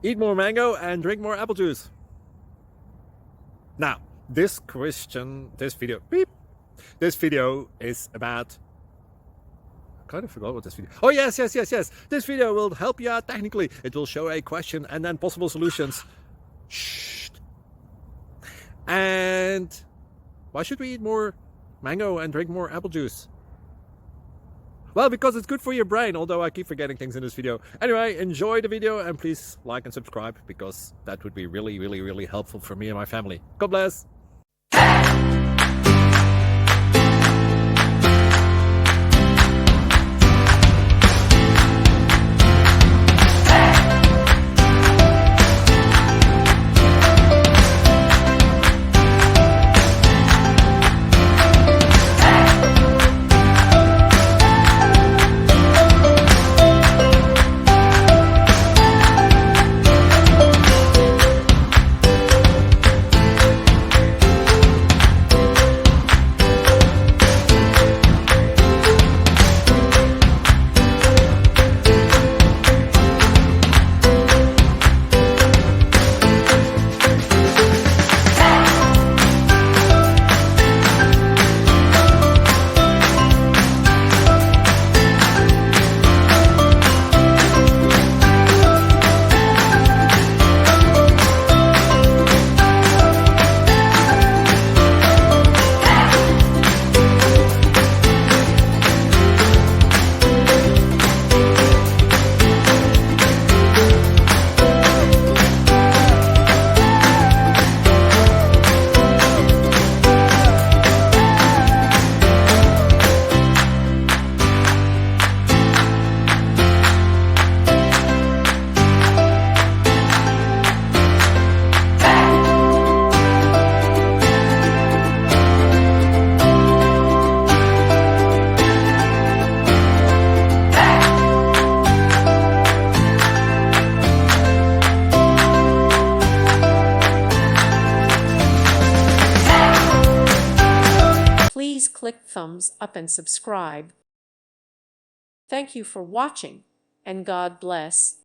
Eat more mango and drink more apple juice. Now, this video is about, I kind of forgot what this video. Oh, yes. This video will help you out technically. It will show a question and then possible solutions. Shh. And why should we eat more mango and drink more apple juice? Well, because it's good for your brain, although I keep forgetting things in this video. Anyway, enjoy the video and please like and subscribe, because that would be really helpful for me and my family. God bless. Please click thumbs up and subscribe. Thank you for watching, and God bless.